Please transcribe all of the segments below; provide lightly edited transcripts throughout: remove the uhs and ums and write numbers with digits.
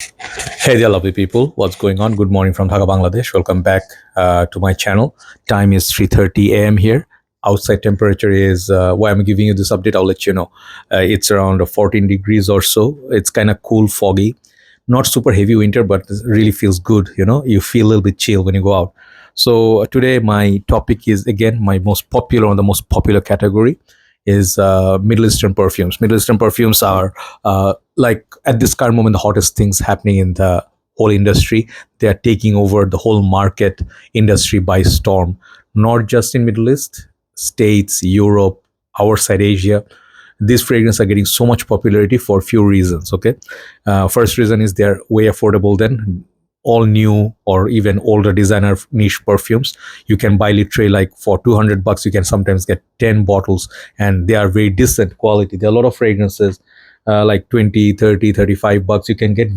Hey there, lovely people. What's going on? Good morning from Dhaka, Bangladesh. Welcome back to my channel. Time is 3:30 a.m. here. Outside temperature is why I'm giving you this update. I'll let you know. It's around 14 degrees or so. It's kind of cool, foggy, not super heavy winter, but it really feels good. You feel a little bit chill when you go out. So today my topic is again my most popular, one of the most popular category is Middle Eastern perfumes. Middle Eastern perfumes are like at this current moment the hottest things happening in the whole industry. They are taking over the whole market industry by storm. Not just in Middle East, States, Europe, our side Asia. These fragrances are getting so much popularity for a few reasons. Okay, first reason is they're way affordable than all new or even older designer niche perfumes. You can buy literally like for 200 bucks you can sometimes get 10 bottles, and they are very decent quality. There are a lot of fragrances like 20, 30, 35 bucks you can get.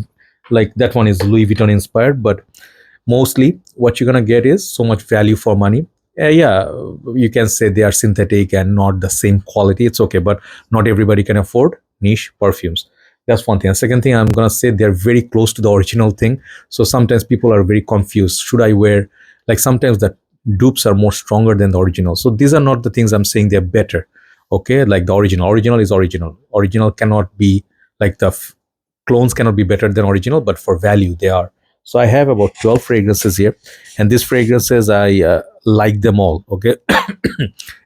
Like that one is Louis Vuitton inspired, but mostly what you're gonna get is so much value for money. Yeah, you can say they are synthetic and not the same quality. It's okay, but not everybody can afford niche perfumes. That's one thing. And second thing, I'm gonna say they're very close to the original thing. So sometimes people are very confused. Should I wear, like, sometimes the dupes are more stronger than the original. So these are not the things I'm saying they're better. Okay, like the original. Original is original. Original cannot be like clones cannot be better than original, but for value they are. So I have about 12 fragrances here, and these fragrances I like them all. Okay,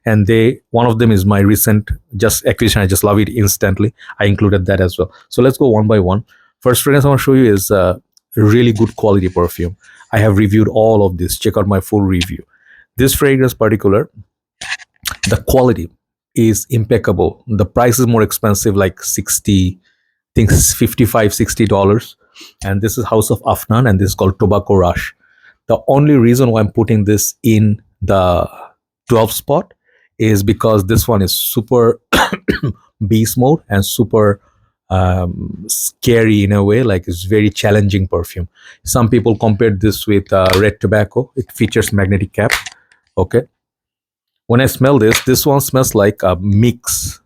and they one of them is my recent just acquisition. I just love it instantly. I included that as well. So let's go one by one. First fragrance I want to show you is really good quality perfume. I have reviewed all of this. Check out my full review. This fragrance particular, the quality is impeccable. The price is more expensive, like 60, I think 55, $60. And this is House of Afnan, and this is called Tobacco Rush. The only reason why I'm putting this in the 12 spot is because this one is super beast mode and super scary in a way. Like, it's very challenging perfume. Some people compared this with red tobacco. It features magnetic cap. Okay, when I smell this one smells like a mix.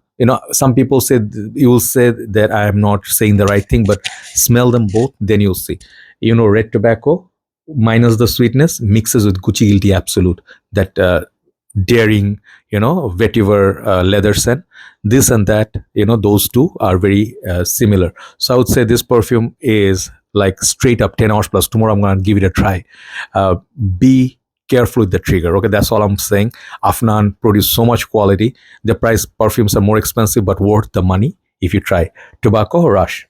Some people say, you will say that I am not saying the right thing, but smell them both, then you'll see. Red tobacco minus the sweetness mixes with Gucci Guilty Absolute, that daring, vetiver leather scent. This and that, those two are very similar. So I would say this perfume is like straight up 10 hours plus. Tomorrow I'm going to give it a try. Be careful with the trigger. Okay, that's all I'm saying. Afnan produced so much quality. The price perfumes are more expensive, but worth the money if you try. Tobacco Rush.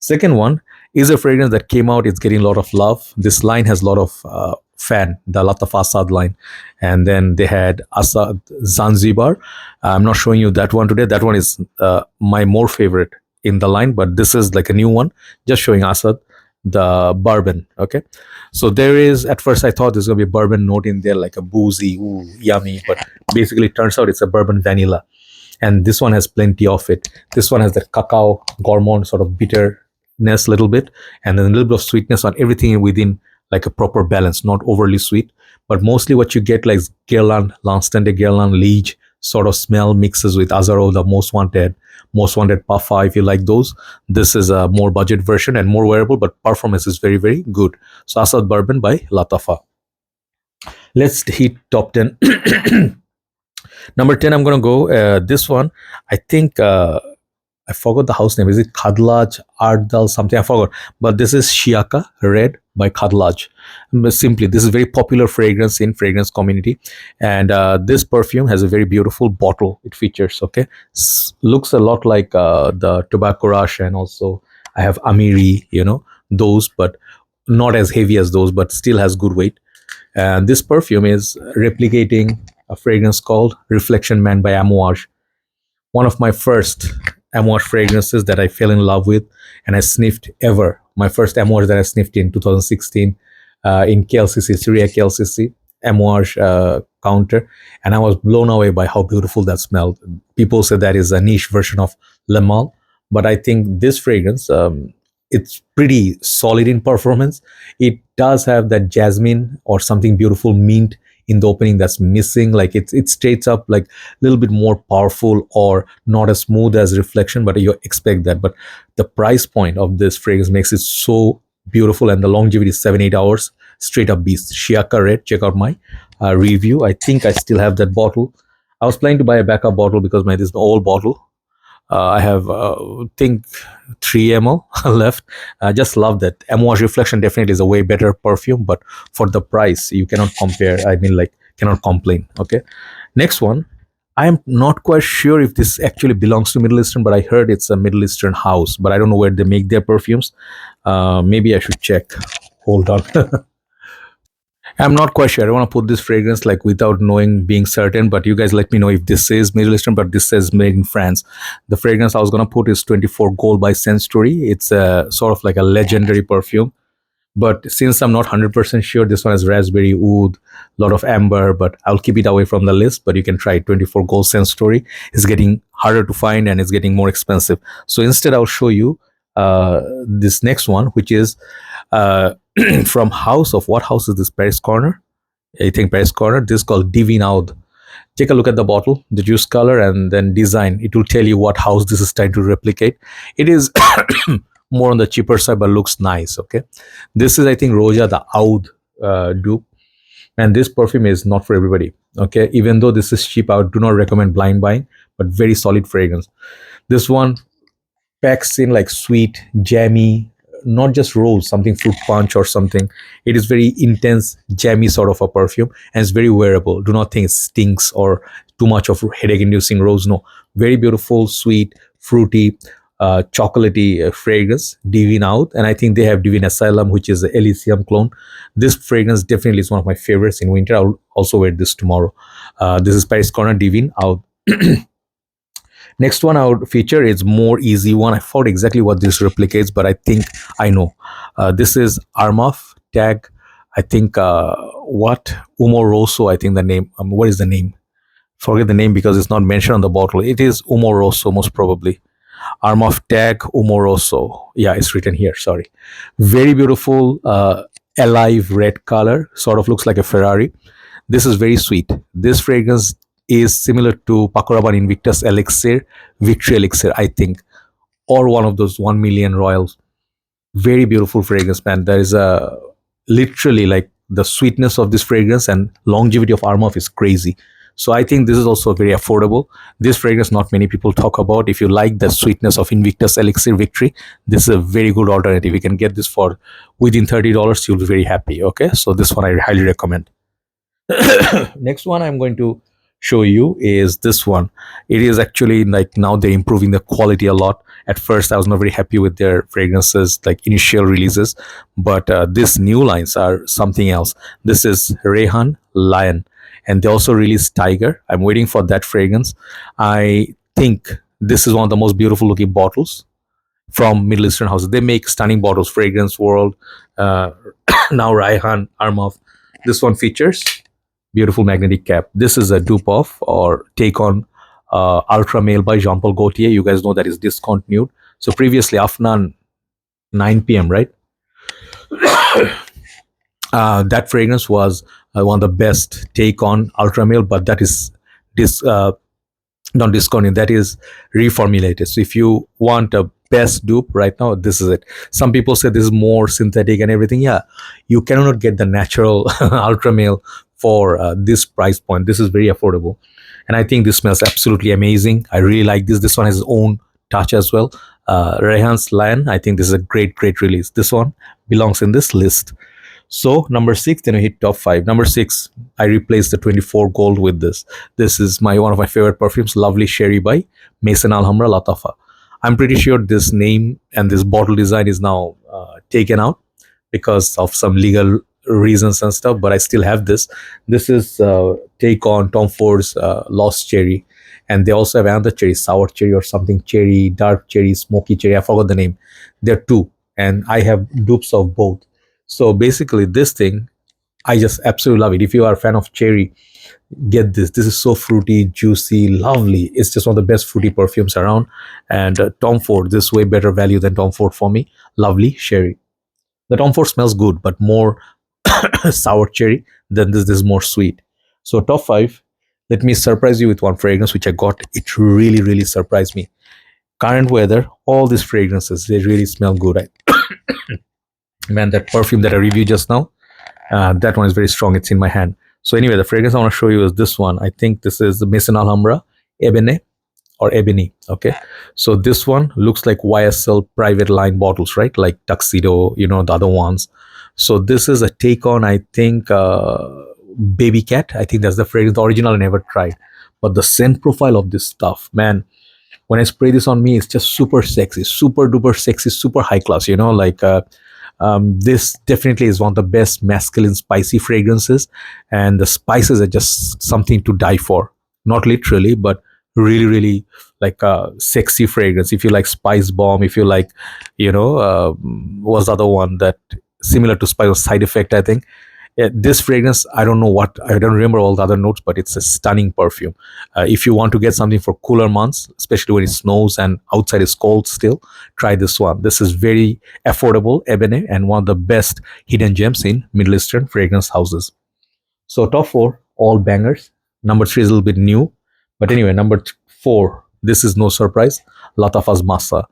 Second one is a fragrance that came out. It's getting a lot of love. This line has a lot of fan, the Lattafa Asad line. And then they had Asad Zanzibar. I'm not showing you that one today. That one is my more favorite in the line, but this is like a new one. Just showing Asad, the bourbon. Okay, so there is, at first I thought there's gonna be a bourbon note in there, like a boozy, ooh, yummy, but basically it turns out it's a bourbon vanilla, and this one has plenty of it. This one has that cacao gourmand sort of bitterness, little bit, and then a little bit of sweetness on everything within, like a proper balance, not overly sweet, but mostly what you get like Guerlain, Lanston de Guerlain, Liege sort of smell mixes with Azaro, the most wanted Puffa, if you like those. This is a more budget version and more wearable, but performance is very, very good. So Asad Bourbon by Lattafa. Let's hit top 10. Number 10, I'm going to go this one. I think I forgot the house name. Is it Khadlaj Ardal something? I forgot. But this is Shiyakaa Red by Khadlaj. Simply, this is very popular fragrance in fragrance community, and this perfume has a very beautiful bottle. It features. Okay, looks a lot like the Tobacco Rush, and also I have Amiri. Those, but not as heavy as those, but still has good weight. And this perfume is replicating a fragrance called Reflection Man by Amouage, one of my first Amouage fragrances that I fell in love with and I sniffed ever. My first Amouage that I sniffed in 2016 in KLCC, Syria KLCC, Amouage counter. And I was blown away by how beautiful that smelled. People say that is a niche version of Le Mal, but I think this fragrance, it's pretty solid in performance. It does have that jasmine or something beautiful mint in the opening that's missing. Like it states up like a little bit more powerful or not as smooth as reflection, but you expect that. But the price point of this fragrance makes it so beautiful, and the longevity is 7-8 hours. Straight up beast. Shiyakaa Red. Check out my review. I think I still have that bottle. I was planning to buy a backup bottle because my this is an old bottle. I have think 3 ml left. I just love that. Amouage Reflection definitely is a way better perfume, but for the price, you cannot compare. I mean, like, cannot complain. Okay. Next one. I am not quite sure if this actually belongs to Middle Eastern, but I heard it's a Middle Eastern house, but I don't know where they make their perfumes. Maybe I should check. Hold on. I'm not quite sure. I don't want to put this fragrance like without knowing, being certain, but you guys let me know if this is Middle Eastern, but this says made in France. The fragrance I was going to put is 24 Gold by Sensory. It's a sort of like a legendary perfume. But since I'm not 100% sure, this one has raspberry, oud, lot of amber, but I'll keep it away from the list. But you can try it. 24 Gold Sensory. It's getting harder to find and it's getting more expensive. So instead, I'll show you this next one, which is uh, from House of, what house is this? Paris Corner. I think Paris Corner. This is called Divin Oud. Take a look at the bottle, the juice color, and then design. It will tell you what house this is trying to replicate. It is more on the cheaper side, but looks nice. Okay, this is, I think, Roja, the Oud dupe, and this perfume is not for everybody. Okay, even though this is cheap, I do not recommend blind buying, but very solid fragrance. This one packs in like sweet, jammy, not just rose, something fruit punch or something. It is very intense, jammy sort of a perfume, and it's very wearable. Do not think it stinks or too much of headache-inducing rose. No, very beautiful, sweet, fruity, chocolatey fragrance. Divin Out, and I think they have Divin Asylum, which is the Elysium clone. This fragrance definitely is one of my favorites in winter. I'll also wear this tomorrow. This is Paris Corner Divin Out. Next one I would feature is more easy one. I forgot exactly what this replicates, but I think I know. This is Arma Tag. I think what Uomo Rosso. I think the name. What is the name? Forget the name because it's not mentioned on the bottle. It is Uomo Rosso most probably. Armaf Tag Uomo Rosso. Yeah, it's written here. Sorry. Very beautiful, alive red color. Sort of looks like a Ferrari. This is very sweet. This fragrance is similar to Paco Rabanne Invictus Elixir, Victory Elixir, I think, or one of those 1 million royals. Very beautiful fragrance, man. There is a literally like the sweetness of this fragrance and longevity of Armaf is crazy. So I think this is also very affordable. This fragrance not many people talk about. If you like the sweetness of Invictus Elixir Victory, this is a very good alternative. You can get this for within $30. You'll be very happy. Okay, so this one I highly recommend. Next one I'm going to show you is this one. It is actually like now they're improving the quality a lot. At first I was not very happy with their fragrances, like initial releases, but these new lines are something else. This is Rayhaan Lion, and they also released Tiger. I'm waiting for that fragrance. I think this is one of the most beautiful looking bottles from Middle Eastern houses. They make stunning bottles. Fragrance World, now Rihan Arm Off. This one features beautiful magnetic cap. This is a dupe of or take on Ultra Male by Jean Paul Gaultier. You guys know that is discontinued. So previously Afnan 9 p.m. right? That fragrance was one of the best take on Ultra Male, but that is this not discounted. That is reformulated. So if you want a best dupe right now, this is it. Some people say this is more synthetic and everything. Yeah, you cannot get the natural Ultra Male for this price point. This is very affordable, and I think this smells absolutely amazing. I really like this. This one has its own touch as well. Rayhaan Lion, I think this is a great release. This one belongs in this list. So number 6, then we hit top 5. Number 6, I replaced the 24 Gold with this. This is one of my favorite perfumes, Lovely Cherie by Maison Alhambra Lattafa. I'm pretty sure this name and this bottle design is now taken out because of some legal reasons and stuff, but I still have this. This is take on Tom Ford's Lost Cherry, and they also have another cherry, sour cherry or something, cherry, dark cherry, smoky cherry. I forgot the name. There are two, and I have dupes of both. So basically, this thing, I just absolutely love it. If you are a fan of cherry, get this. This is so fruity, juicy, lovely. It's just one of the best fruity perfumes around. And Tom Ford, this is way better value than Tom Ford for me. Lovely Cherie. The Tom Ford smells good, but more sour cherry than this. This is more sweet. So top five. Let me surprise you with one fragrance which I got. It really, really surprised me. Current weather, all these fragrances, they really smell good. Man, that perfume that I reviewed just now, that one is very strong. It's in my hand. So anyway, the fragrance I want to show you is this one. I think this is the Maison Alhambra, Ebene or Ebene. Okay. So this one looks like YSL private line bottles, right? Like Tuxedo, the other ones. So this is a take on, I think, Baby Cat. I think that's the fragrance. The original I never tried. But the scent profile of this stuff, man, when I spray this on me, it's just super sexy, super duper sexy, super high class, this definitely is one of the best masculine spicy fragrances, and the spices are just something to die for. Not literally, but really, really like a sexy fragrance. If you like Spice Bomb, if you like, what's the other one that similar to Spice Side Effect, I think. Yeah, this fragrance, I don't know what, I don't remember all the other notes, but it's a stunning perfume. If you want to get something for cooler months, especially when it snows and outside is cold still, try this one. This is very affordable, Ebene, and one of the best hidden gems in Middle Eastern fragrance houses. So top four, all bangers. Number three is a little bit new, but anyway, number four, this is no surprise, Lattafa's Massa,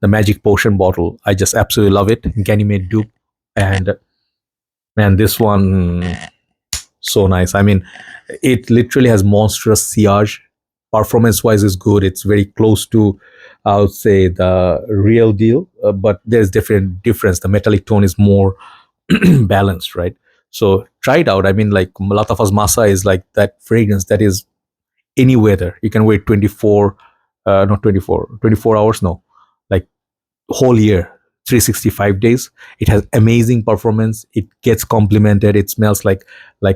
the magic potion bottle. I just absolutely love it. Ganymede dupe, and man, this one so nice. I mean, it literally has monstrous sillage. Performance wise is good. It's very close to, I would say, the real deal, but there's different difference. The metallic tone is more balanced, right? So try it out. I mean, like Lattafa's Masa is like that fragrance that is any weather. You can wait 24, not 24, 24 hours, no, like whole year, 365 days. It has amazing performance. It gets complimented. It smells like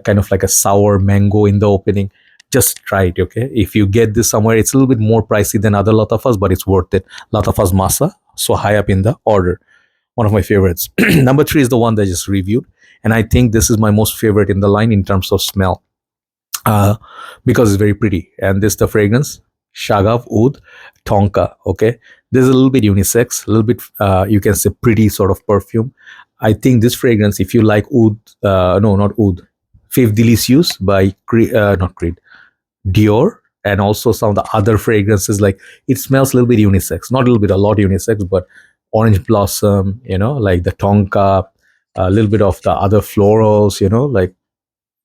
kind of like a sour mango in the opening. Just try it, okay? If you get this somewhere, it's a little bit more pricey than other Lattafas, but it's worth it. Lattafa's Masa, so high up in the order. One of my favorites. Number three is the one that I just reviewed, and I think this is my most favorite in the line in terms of smell, uh, because it's very pretty. And this is the fragrance, Shagaf Oud Tonka. Okay, this is a little bit unisex, a little bit you can say pretty sort of perfume. I think this fragrance, if you like Oud, no, not Oud, Fifth Delicious by not Creed, Dior, and also some of the other fragrances. Like it smells a little bit unisex, not a little bit, a lot unisex, but orange blossom, like the tonka, a little bit of the other florals, like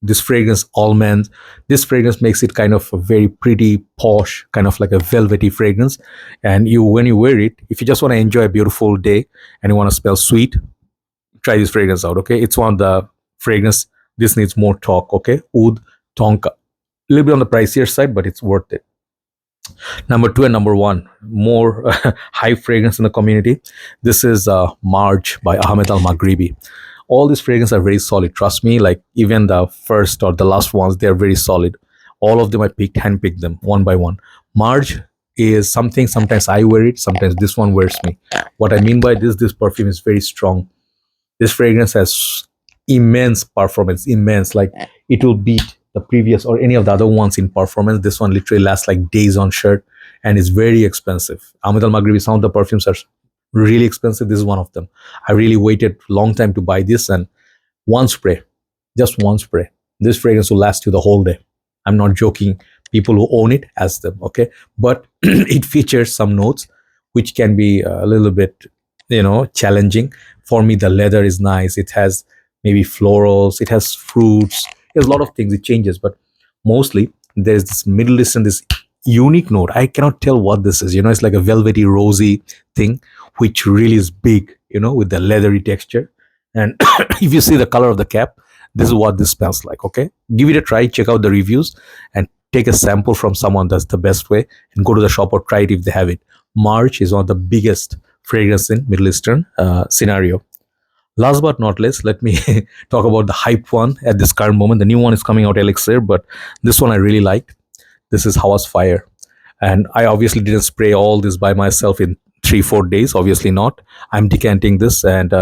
this fragrance almond. This fragrance makes it kind of a very pretty posh, kind of like a velvety fragrance. And you, when you wear it, if you just want to enjoy a beautiful day and you want to smell sweet, try this fragrance out. Okay, it's one of the fragrance. This needs more talk. Okay, Oud Tonka, a little bit on the pricier side, but it's worth it. Number two and number one, more high fragrance in the community. This is Marj by Ahmed Al Maghribi. All these fragrances are very solid. Trust me, like even the first or the last ones, they are very solid. All of them I handpicked them one by one. Marj is something, sometimes I wear it, sometimes this one wears me. What I mean by this perfume is very strong. This fragrance has immense performance, immense. Like it will beat the previous or any of the other ones in performance. This one literally lasts like days on shirt and is very expensive. Ahmed Al Maghribi, some of the perfumes are really expensive. This is one of them. I really waited long time to buy this, and one spray, just one spray, this fragrance will last you the whole day. I'm not joking. People who own it, ask them, okay? But it features some notes which can be a little bit, challenging. For me, the leather is nice. It has maybe florals. It has fruits. There's a lot of things. It changes, but mostly there's this Middle Eastern, this unique note. I cannot tell what this is. It's like a velvety, rosy thing, which really is big, with the leathery texture. And if you see the color of the cap, this is what this smells like. Okay, give it a try. Check out the reviews and take a sample from someone. That's the best way. And go to the shop or try it if they have it. March is one of the biggest fragrance in Middle Eastern scenario. Last but not least, let me talk about the hype one at this current moment. The new one is coming out, Elixir, but this one I really liked. This is Hawas Fire. And I obviously didn't spray all this by myself in 3-4 days. Obviously not. I'm decanting this, and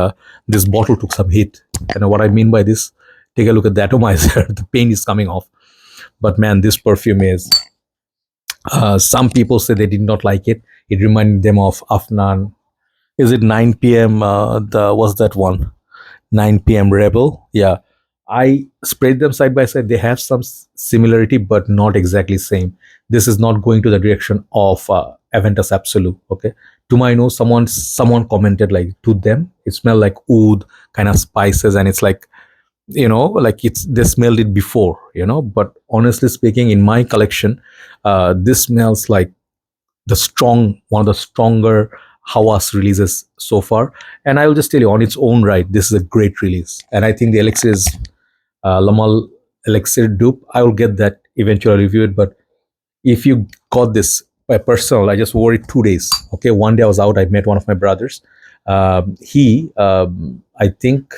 this bottle took some hit. And what I mean by this, take a look at the atomizer. The paint is coming off. But man, this perfume is, some people say they did not like it. It reminded them of Afnan. Is it 9 p.m.? What's that one? 9 p.m. Rebel. Yeah. I sprayed them side by side. They have some similarity, but not exactly same. This is not going to the direction of Aventus Absolute. Okay, to my nose, someone commented like to them, it smelled like oud kind of spices, and it's like, like it's they smelled it before, But honestly speaking, in my collection, this smells like one of the stronger Hawas releases so far. And I will just tell you, on its own right, this is a great release. And I think the elixir is Lamal elixir dupe. I will get that eventually review it. But if you got this by personal, I just wore it 2 days. Okay, one day I was out. I met one of my brothers. He, I think,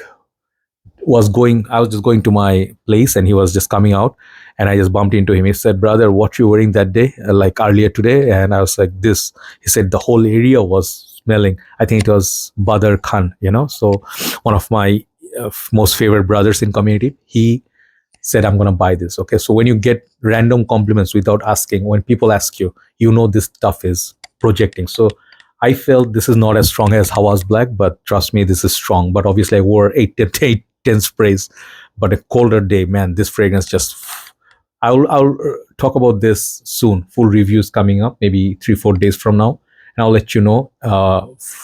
I was just going to my place, and he was just coming out, and I just bumped into him. He said, brother, what you wearing that day, like earlier today? And I was like, this. He said the whole area was smelling, I think it was Badr Khan, so one of my most favorite brothers in community. He said, I'm going to buy this. Okay, so when you get random compliments without asking, when people ask you, this stuff is projecting. So I felt this is not as strong as Hawas Black, but trust me, this is strong. But obviously I wore 10 sprays. But a colder day, man, this fragrance just, I'll talk about this soon. Full reviews coming up, maybe 3-4 days from now, and I'll let you know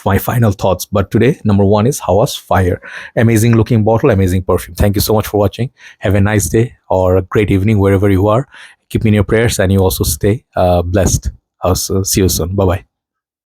my final thoughts. But today, number one is Hawas Fire. Amazing looking bottle, amazing perfume. Thank you so much for watching. Have a nice day or a great evening wherever you are. Keep me in your prayers, and you also stay blessed. I'll see you soon. Bye bye.